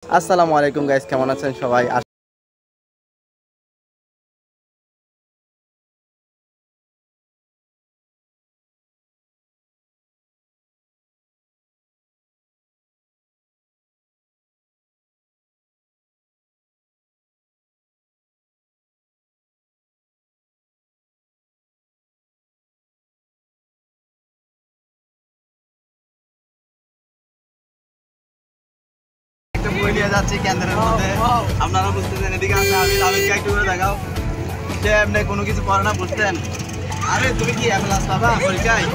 আসসালামু আলাইকুম গাইস, কেমন আছেন সবাই? একটা বই নিয়ে যাচ্ছি কেন্দ্রের মধ্যে। আপনারা বুঝতেছেন, এদিকে আছে আবিদ। আবিদকে একটু করে দেখাও। সে এমনি কোনো কিছু পড়ে না, বুঝতেন? আরে তুমি কি অ্যাম্বুলেন্স পাবা পরীক্ষায়?